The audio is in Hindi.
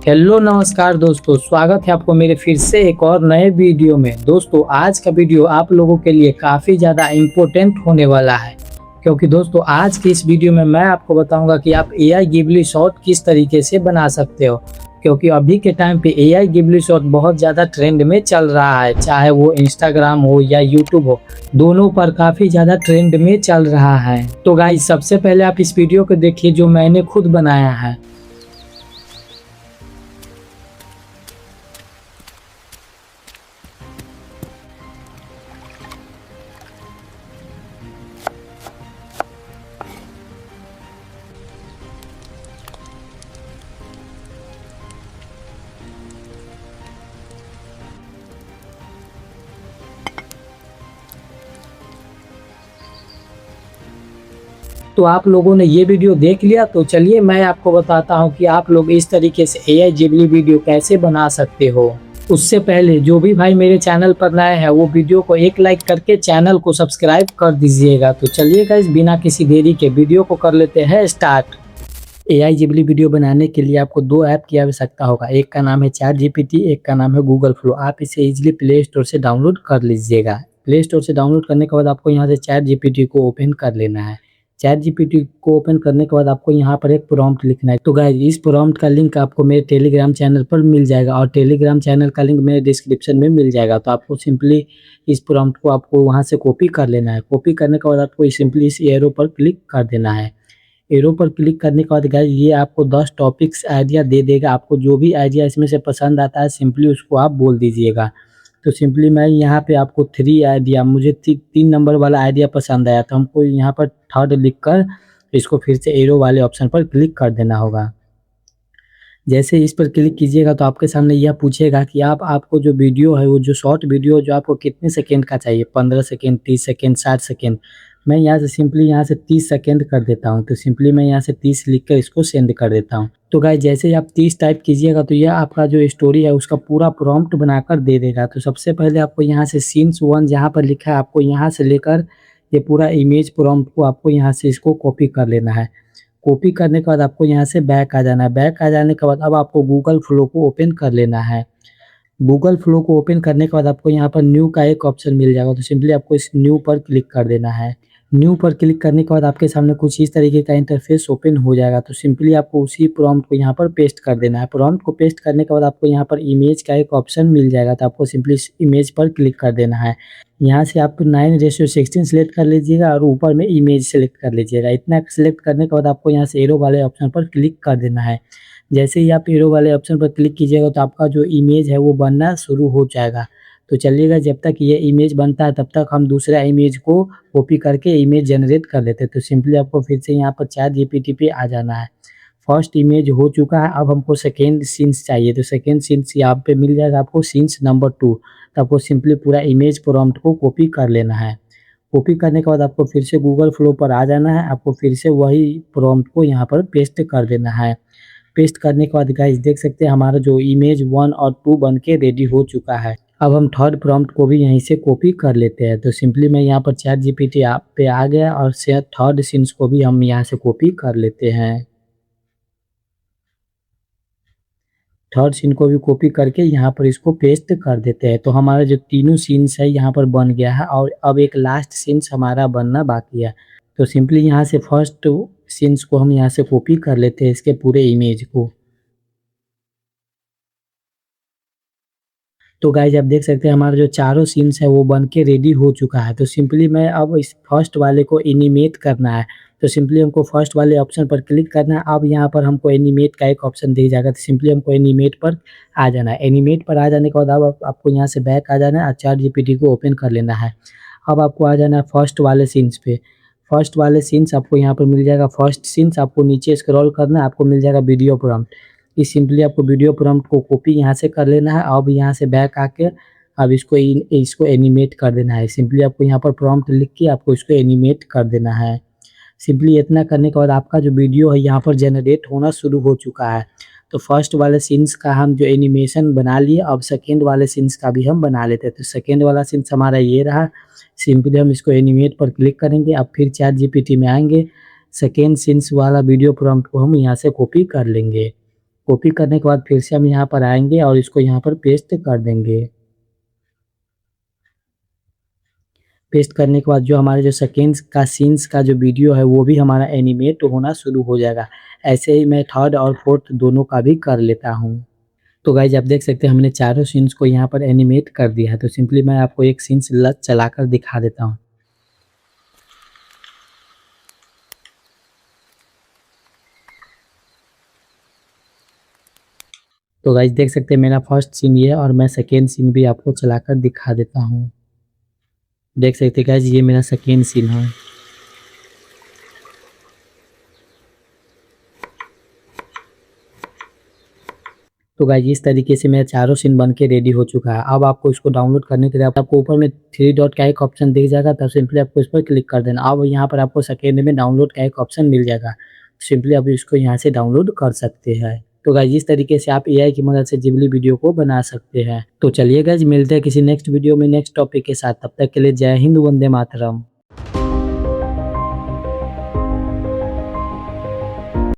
हेलो नमस्कार दोस्तों, स्वागत है आपको मेरे फिर से एक और नए वीडियो में। दोस्तों आज का वीडियो आप लोगों के लिए काफ़ी ज़्यादा इम्पोर्टेंट होने वाला है, क्योंकि दोस्तों आज की इस वीडियो में मैं आपको बताऊंगा कि आप एआई गिबली शॉट किस तरीके से बना सकते हो। क्योंकि अभी के टाइम पे एआई गिबली शॉट बहुत ज़्यादा ट्रेंड में चल रहा है, चाहे वो इंस्टाग्राम हो या यूट्यूब हो, दोनों पर काफ़ी ज़्यादा ट्रेंड में चल रहा है। तो गाइस सबसे पहले आप इस वीडियो को देखिए जो मैंने खुद बनाया है। तो आप लोगों ने ये वीडियो देख लिया, तो चलिए मैं आपको बताता हूँ कि आप लोग इस तरीके से एआई जिबली वीडियो कैसे बना सकते हो। उससे पहले जो भी भाई मेरे चैनल पर नए हैं वो वीडियो को एक लाइक करके चैनल को सब्सक्राइब कर दीजिएगा। तो चलिए गाइस बिना किसी देरी के वीडियो को कर लेते हैं स्टार्ट। एआई जिबली वीडियो बनाने के लिए आपको दो ऐप की आवश्यकता होगा, एक का नाम है चैट जीपीटी, एक का नाम है गूगल फ्लो। आप इसे इजीली प्ले स्टोर से डाउनलोड कर लीजिएगा। प्ले स्टोर से डाउनलोड करने के बाद आपको यहाँ से चैट जीपीटी को ओपन कर लेना है। चैट जीपीटी को ओपन करने के बाद आपको यहाँ पर एक प्रॉम्प्ट लिखना है। तो गाइस इस प्रॉम्प्ट का लिंक आपको मेरे टेलीग्राम चैनल पर मिल जाएगा और टेलीग्राम चैनल का लिंक मेरे डिस्क्रिप्शन में मिल जाएगा। तो आपको सिंपली इस प्रॉम्प्ट को आपको वहाँ से कॉपी कर लेना है। कॉपी करने के बाद आपको सिंपली इस एरो पर क्लिक कर देना है। एरो पर क्लिक करने के बाद गाइस ये आपको 10 टॉपिक्स आइडिया दे देगा। आपको जो भी आइडिया इसमें से पसंद आता है सिंपली उसको आप बोल दीजिएगा। तो सिंपली मैं यहाँ पे आपको 3 आइडिया, मुझे 3 नंबर वाला आइडिया पसंद आया, तो हमको यहाँ पर थर्ड लिख कर इसको फिर से एरो वाले ऑप्शन पर क्लिक कर देना होगा। जैसे इस पर क्लिक कीजिएगा तो आपके सामने यह पूछेगा कि आपको जो वीडियो है वो जो शॉर्ट वीडियो जो आपको कितने सेकंड का चाहिए, 15 सेकंड, 30 सेकंड, 60 सेकंड। मैं यहाँ से सिंपली यहाँ से 30 सेकंड कर देता हूँ। तो सिंपली मैं यहाँ से 30 लिख कर इसको सेंड कर देता हूँ। तो गाइस जैसे ही आप 30 टाइप कीजिएगा तो यह आपका जो स्टोरी है उसका पूरा प्रॉम्प्ट बनाकर दे देगा। तो सबसे पहले आपको यहाँ से सीन्स 1 जहाँ पर लिखा है आपको यहाँ से लेकर ये पूरा इमेज प्रॉम्प्ट को आपको यहाँ से इसको कॉपी कर लेना है। कॉपी करने के बाद आपको यहाँ से बैक आ जाना है। बैक आ जाने के बाद अब आपको गूगल फ्लो को ओपन कर लेना है। गूगल फ्लो को ओपन करने के बाद आपको यहाँ पर न्यू का एक ऑप्शन मिल जाएगा। तो सिंपली आपको इस न्यू पर क्लिक कर देना है। न्यू पर क्लिक करने के बाद आपके सामने कुछ इस तरीके का इंटरफेस ओपन हो जाएगा। तो सिंपली आपको उसी प्रॉम्प्ट को यहाँ पर पेस्ट कर देना है। प्रॉम्प्ट को पेस्ट करने के बाद आपको यहाँ पर इमेज का एक ऑप्शन मिल जाएगा। तो आपको सिंपली इस इमेज पर क्लिक कर देना है। यहाँ से आप 9:16 सेलेक्ट कर लीजिएगा और ऊपर में इमेज सेलेक्ट कर लीजिएगा। इतना सेलेक्ट करने के बाद आपको यहाँ से एरो वाले ऑप्शन पर क्लिक कर देना है। जैसे ही आप एरो वाले ऑप्शन पर क्लिक कीजिएगा तो आपका जो इमेज है वो बनना शुरू हो जाएगा। तो चलिएगा जब तक ये इमेज बनता है तब तक हम दूसरा इमेज को कॉपी करके इमेज जनरेट कर लेते हैं। तो सिंपली आपको फिर से यहाँ पर चैट जीपीटी पे आ जाना है। फर्स्ट इमेज हो चुका है, अब हमको सेकेंड सीन्स चाहिए। तो सेकेंड सीन्स यहाँ पे मिल जाएगा आपको सीन्स नंबर 2। तो आपको सिंपली पूरा इमेज प्रॉम्प्ट को कॉपी कर लेना है। कॉपी करने के बाद आपको फिर से गूगल फ्लो पर आ जाना है। आपको फिर से वही प्रॉम्प्ट को यहाँ पर पेस्ट कर देना है। पेस्ट करने के बाद गाइस देख सकते हैं हमारा जो इमेज 1 और 2 बन के रेडी हो चुका है। अब हम थर्ड प्रॉम्प्ट को भी यहीं से कॉपी कर लेते हैं। तो सिंपली मैं यहाँ पर चैट जीपीटी ऐप पे आ गया और थर्ड सीन्स को भी हम यहाँ से कॉपी कर लेते हैं। थर्ड सीन को भी कॉपी करके यहाँ पर इसको पेस्ट कर देते हैं। तो हमारा जो तीनों सीन्स है यहाँ पर बन गया है और अब एक लास्ट सीन्स हमारा बनना बाकी है। तो सिंपली यहाँ से फर्स्ट सीन्स को हम यहाँ से कॉपी कर लेते हैं, इसके पूरे इमेज को। तो गाइस आप देख सकते हैं हमारा जो चारों सीन्स है वो बन के रेडी हो चुका है। तो सिंपली मैं अब इस फर्स्ट वाले को एनिमेट करना है। तो सिंपली हमको फर्स्ट वाले ऑप्शन पर क्लिक करना है। अब यहाँ पर हमको एनिमेट का एक ऑप्शन दिख जाएगा। तो सिंपली हमको एनिमेट पर आ जाना है। एनिमेट पर आ जाने के बाद अब आपको यहाँ से बैक आ जाना है और चैट जीपीटी को ओपन कर लेना है। अब आपको आ जाना है फर्स्ट वाले सीन्स पे। फर्स्ट वाले सीन्स आपको यहाँ पर मिल जाएगा। फर्स्ट सीन्स आपको नीचे स्क्रॉल करना है, आपको मिल जाएगा वीडियो प्रॉम्प्ट। इस सिंपली आपको वीडियो प्रॉम्प्ट को कॉपी यहाँ से कर लेना है। अब यहाँ से बैक आके अब इसको एनिमेट कर देना है। सिंपली आपको यहाँ पर प्रॉम्प्ट लिख के आपको इसको एनिमेट कर देना है। सिंपली इतना करने के बाद आपका जो वीडियो है यहाँ पर जनरेट होना शुरू हो चुका है। तो फर्स्ट वाले सीन्स का हम जो एनिमेशन बना लिए, अब सेकेंड वाले सीन्स का भी हम बना लेते हैं। तो सेकेंड वाला सीन्स हमारा ये रहा। सिंपली हम इसको एनिमेट पर क्लिक करेंगे। अब फिर चैट जीपीटी में आएंगे, सेकेंड सीन्स वाला वीडियो प्रॉम्प्ट को हम यहाँ से कॉपी कर लेंगे। कॉपी करने के बाद फिर से हम यहाँ पर आएंगे और इसको यहाँ पर पेस्ट कर देंगे। पेस्ट करने के बाद जो हमारे जो सेकेंड्स का सीन्स का जो वीडियो है वो भी हमारा एनिमेट होना शुरू हो जाएगा। ऐसे ही मैं थर्ड और फोर्थ दोनों का भी कर लेता हूँ। तो गाइज आप देख सकते हैं हमने चारों सीन्स को यहाँ पर एनिमेट कर दिया है। तो सिंपली मैं आपको एक सीन्स चलाकर दिखा देता हूँ। तो गाइज देख सकते हैं मेरा फर्स्ट सीन ये है और मैं सेकेंड सीन भी आपको चलाकर दिखा देता हूँ। देख सकते हैं गाइज ये मेरा सेकेंड सीन है। तो गाइज इस तरीके से मेरा चारों सीन बन के रेडी हो चुका है। अब आपको इसको डाउनलोड करने के लिए आपको ऊपर में 3 डॉट का एक ऑप्शन दिख जाएगा, तब सिंपली आपको इस पर क्लिक कर देना। अब यहाँ पर आपको सेकेंड में डाउनलोड का एक ऑप्शन मिल जाएगा, सिंपली आप इसको यहाँ से डाउनलोड कर सकते हैं। तो गाइज इस तरीके से आप एआई की मदद से जिबली वीडियो को बना सकते हैं। तो चलिए गाइज मिलते हैं किसी नेक्स्ट वीडियो में नेक्स्ट टॉपिक के साथ। तब तक के लिए जय हिंद, वंदे मातरम।